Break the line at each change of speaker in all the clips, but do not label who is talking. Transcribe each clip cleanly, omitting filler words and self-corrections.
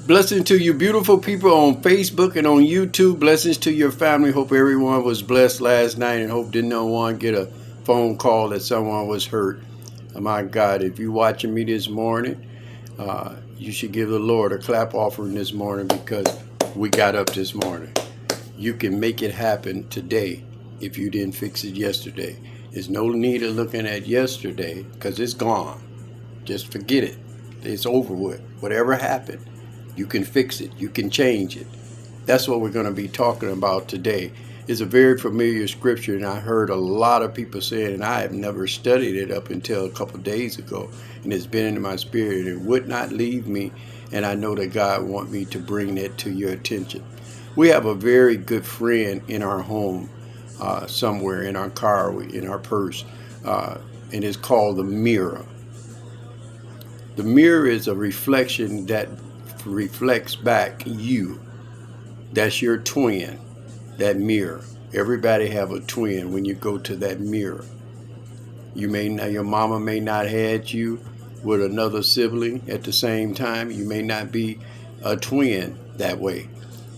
Blessings to you beautiful people on Facebook and on YouTube. Blessings to your family. Hope everyone was blessed last night and hope didn't no one get a phone call that someone was hurt. My God, if you're watching me this morning, you should give the Lord a clap offering this morning because we got up this morning. You can make it happen today if you didn't fix it yesterday. There's no need of looking at yesterday because it's gone. Just forget it. It's over with. Whatever happened, you can fix it. You can change it. That's what we're going to be talking about today. It's a very familiar scripture, and I heard a lot of people say it, and I have never studied it up until a couple of days ago. And it's been in my spirit. It would not leave me, and I know that God wants me to bring that to your attention. We have a very good friend in our home, somewhere in our car, in our purse, and it's called the mirror. The mirror is a reflection that reflects back you. That's your twin, that mirror. Everybody have a twin when you go to that mirror. Your mama may not had you with another sibling at the same time. You may not be a twin that way.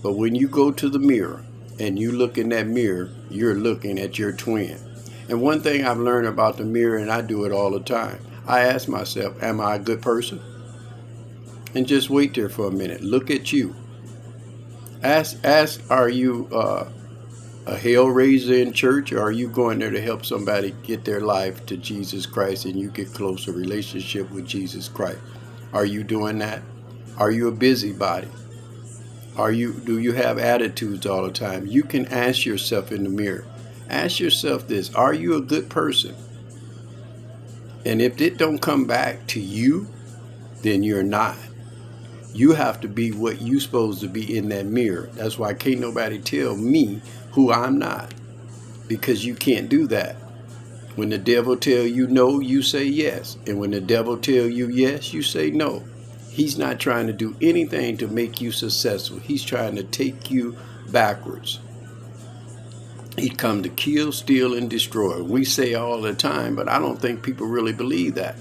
But when you go to the mirror and you look in that mirror, you're looking at your twin. And one thing I've learned about the mirror, and I do it all the time, I ask myself, am I a good person? And just wait there for a minute. Look at you. Ask, are you a hell raiser in church, or are you going there to help somebody get their life to Jesus Christ and you get closer relationship with Jesus Christ? Are you doing that? Are you a busybody? Do you have attitudes all the time? You can ask yourself in the mirror. Ask yourself this: are you a good person? And if it don't come back to you, then you're not. You have to be what you supposed to be in that mirror. That's why can't nobody tell me who I'm not, because you can't do that. When the devil tell you no, you say yes. And when the devil tell you yes, you say no. He's not trying to do anything to make you successful. He's trying to take you backwards. He come to kill, steal, and destroy. We say all the time, but I don't think people really believe that.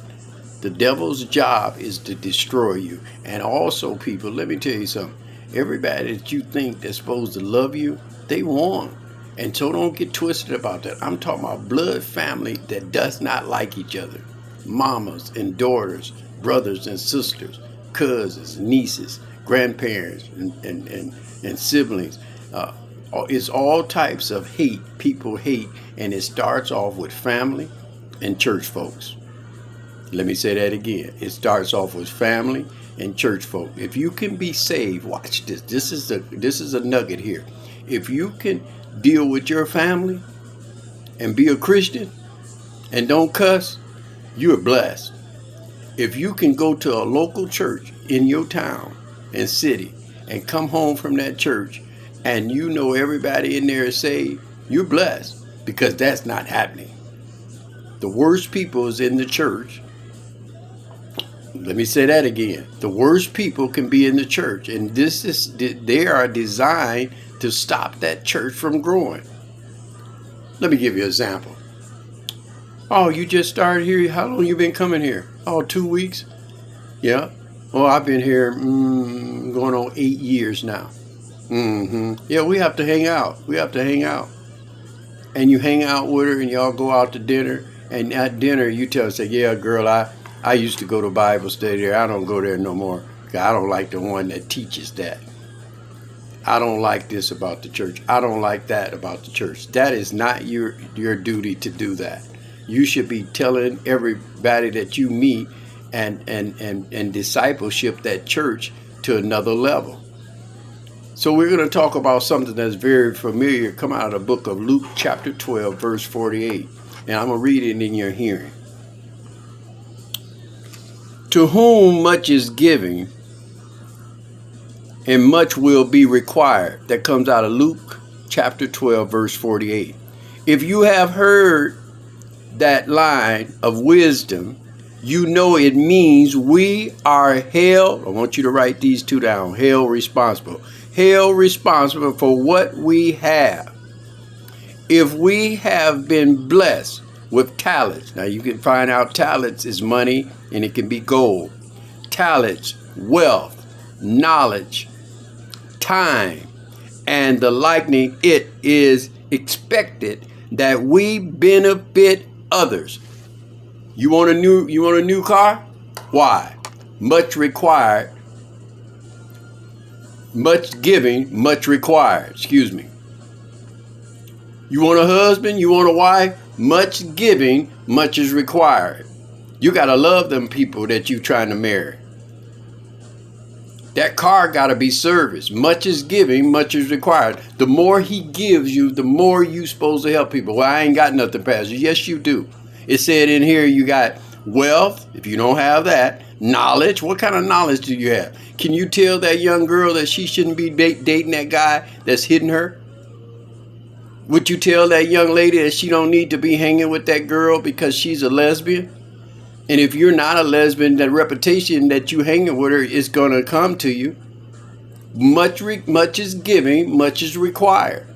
The devil's job is to destroy you. And also, people, let me tell you something. Everybody that you think that's supposed to love you, they won't. And so don't get twisted about that. I'm talking about blood family that does not like each other. Mamas and daughters, brothers and sisters, cousins, nieces, grandparents, and siblings. It's all types of hate. People hate, and it starts off with family and church folks. Let me say that again. It starts off with family and church folk. If you can be saved, watch this. This is a nugget here. If you can deal with your family and be a Christian and don't cuss, you're blessed. If you can go to a local church in your town and city and come home from that church and you know everybody in there is saved, you're blessed, because that's not happening. The worst people is in the church. Let me say that again. The worst people can be in the church, and they are designed to stop that church from growing. Let me give you an example. Oh, you just started here? How long you been coming here? Oh, 2 weeks? Yeah. Well, I've been here going on 8 years now. Yeah, we have to hang out. We have to hang out. And you hang out with her and y'all go out to dinner. And at dinner, you tell her, say, yeah, girl, I used to go to Bible study there. I don't go there no more. I don't like the one that teaches that. I don't like this about the church. I don't like that about the church. That is not your duty to do that. You should be telling everybody that you meet and discipleship that church to another level. So we're going to talk about something that's very familiar, come out of the book of Luke chapter 12, verse 48. And I'm going to read it in your hearing. To whom much is given, and much will be required. That comes out of Luke chapter 12, verse 48. If you have heard that line of wisdom, you know it means we are held, I want you to write these two down, held responsible. Held responsible for what we have. If we have been blessed with talents, now you can find out talents is money and it can be gold. Talents, wealth, knowledge, time, and the liking, it is expected that we benefit others. You want a new car? Why? Much required. Much giving, much required. Excuse me. You want a husband? You want a wife? Much giving, much is required. You got to love them people that you're trying to marry. That car got to be serviced. Much is giving, much is required. The more he gives you, the more you supposed to help people. Well, I ain't got nothing, Pastor. Yes, you do. It said in here you got wealth, if you don't have that. Knowledge. What kind of knowledge do you have? Can you tell that young girl that she shouldn't be dating that guy that's hitting her? Would you tell that young lady that she don't need to be hanging with that girl because she's a lesbian? And if you're not a lesbian, that reputation that you hanging with her is going to come to you. Much is giving, much is required.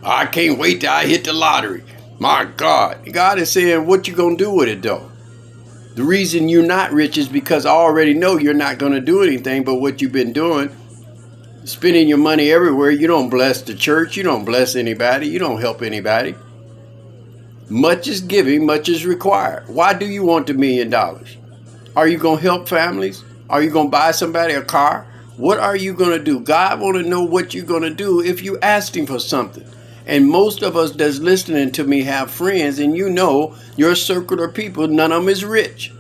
I can't wait till I hit the lottery. My God. God is saying, what you going to do with it though? The reason you're not rich is because I already know you're not going to do anything but what you've been doing. Spending your money everywhere. You don't bless the church. You don't bless anybody. You don't help anybody. Much is giving, much is required. Why do you want $1 million? Are you going to help families? Are you going to buy somebody a car? What are you going to do? God want to know what you're going to do if you asked him for something. And most of us that's listening to me have friends, and you know your circle of people, none of them is rich.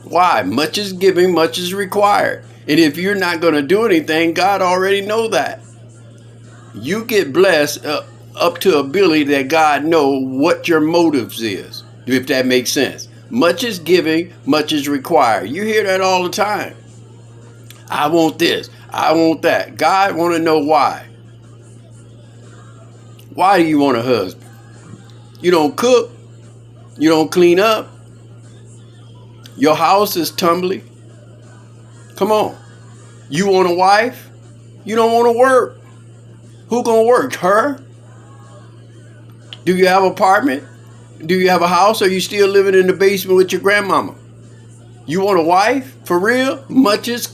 Why? Much is giving, much is required. And if you're not going to do anything, God already know that. You get blessed up to ability that God know what your motives is, if that makes sense. Much is giving, much is required. You hear that all the time. I want this, I want that. God want to know why. Why do you want a husband? You don't cook. You don't clean up. Your house is tumbling. Come on. You want a wife? You don't want to work. Who gonna work? Her? Do you have an apartment? Do you have a house? Or are you still living in the basement with your grandmama? You want a wife? For real? Much is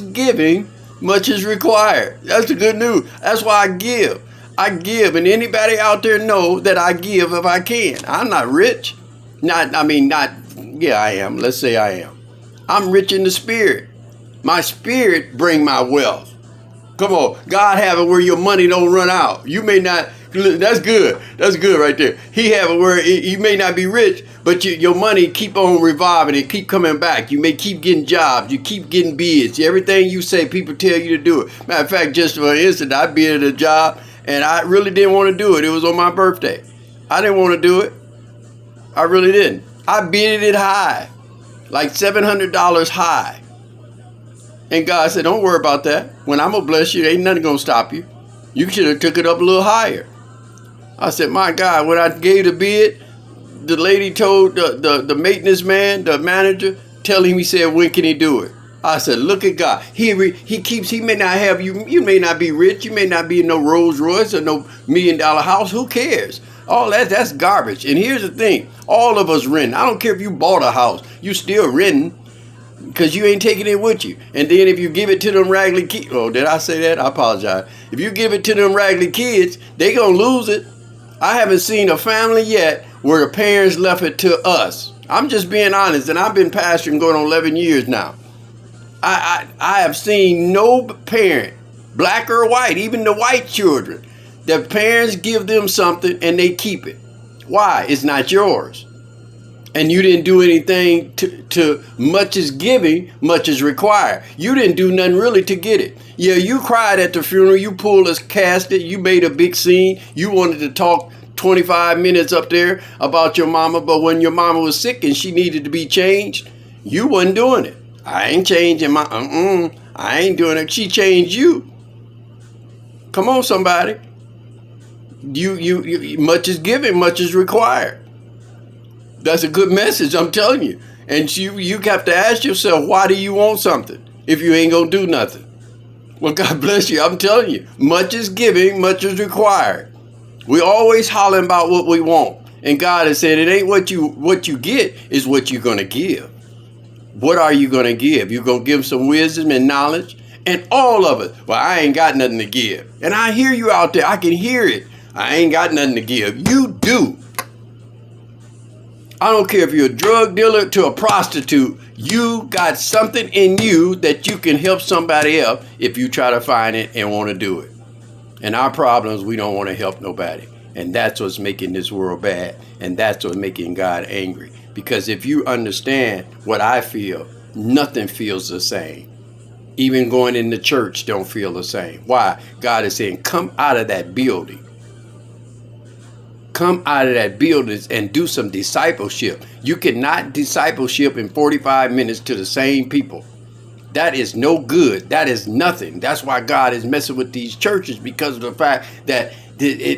giving, much is required. That's the good news. That's why I give. I give, and anybody out there know that I give if I can. I'm not rich. Yeah, I am. Let's say I am. I'm rich in the spirit. My spirit bring my wealth. Come on. God have it where your money don't run out. You may not, that's good. That's good right there. He have it where you may not be rich, but your money keep on reviving and keep coming back. You may keep getting jobs. You keep getting bids. Everything you say, people tell you to do it. Matter of fact, just for instance, I bid a job and I really didn't want to do it. It was on my birthday. I didn't want to do it. I really didn't. I bid it high, like $700 high. And God said, don't worry about that. When I'm going to bless you, ain't nothing going to stop you. You should have took it up a little higher. I said, my God, when I gave the bid, the lady told the maintenance man, the manager, tell him, he said, when can he do it? I said, look at God. He may not have you may not be rich. You may not be in no Rolls Royce or no $1 million house. Who cares? All that's garbage. And here's the thing. All of us renting. I don't care if you bought a house. You still renting because you ain't taking it with you. And then if you give it to them raggedy kids. Oh, did I say that? I apologize. If you give it to them raggedy kids, they going to lose it. I haven't seen a family yet where the parents left it to us. I'm just being honest. And I've been pastoring going on 11 years now. I have seen no parent, black or white, even the white children, the parents give them something and they keep it. Why? It's not yours. And you didn't do anything to much is giving, much is required. You didn't do nothing really to get it. Yeah, you cried at the funeral. You pulled a casket. You made a big scene. You wanted to talk 25 minutes up there about your mama. But when your mama was sick and she needed to be changed, you wasn't doing it. I ain't changing I ain't doing it. She changed you. Come on, somebody. You much is given, much is required. That's a good message, I'm telling you. And you have to ask yourself, why do you want something if you ain't gonna do nothing? Well, God bless you. I'm telling you, much is giving, much is required. We always hollering about what we want, and God has said it ain't what you get, is what you're gonna give. What are you going to give? You're going to give some wisdom and knowledge? And all of it. Well, I ain't got nothing to give. And I hear you out there. I can hear it. I ain't got nothing to give. You do. I don't care if you're a drug dealer to a prostitute. You got something in you that you can help somebody else if you try to find it and want to do it. And our problem is we don't want to help nobody. And that's what's making this world bad. And that's what's making God angry. Because if you understand what I feel, nothing feels the same. Even going into church don't feel the same. Why? God is saying, come out of that building. Come out of that building and do some discipleship. You cannot discipleship in 45 minutes to the same people. That is no good. That is nothing. That's why God is messing with these churches, because of the fact that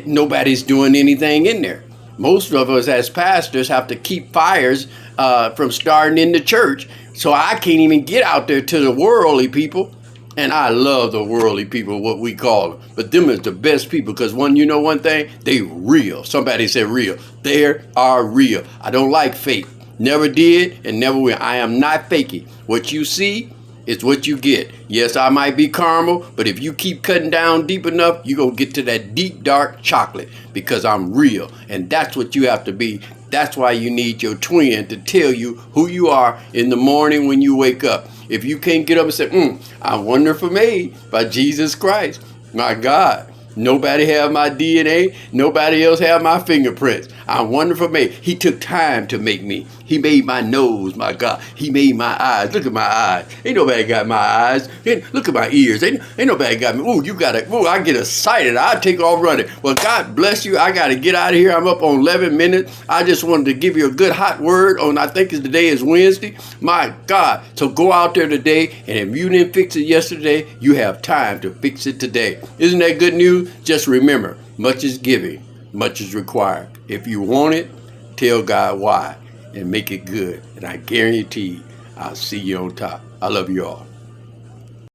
nobody's doing anything in there. Most of us as pastors have to keep fires from starting in the church. So I can't even get out there to the worldly people. And I love the worldly people, what we call them. But them is the best people, because you know one thing? They real. Somebody said real. They are real. I don't like fake. Never did and never will. I am not faking. What you see is what you get. Yes, I might be caramel, but if you keep cutting down deep enough, you're going to get to that deep, dark chocolate, because I'm real. And that's what you have to be. That's why you need your twin to tell you who you are in the morning when you wake up. If you can't get up and say, I'm wonderfully made by Jesus Christ, my God. Nobody have my DNA. Nobody else have my fingerprints. I'm wonderfully made. He took time to make me. He made my nose, my God. He made my eyes. Look at my eyes. Ain't nobody got my eyes. Look at my ears. Ain't nobody got me. I get excited. I take off running. Well, God bless you. I got to get out of here. I'm up on 11 minutes. I just wanted to give you a good hot word on, I think today is Wednesday. My God. So go out there today. And if you didn't fix it yesterday, you have time to fix it today. Isn't that good news? Just remember, much is given, much is required. If you want it, tell God why and make it good. And I guarantee I'll see you on top. I love you all.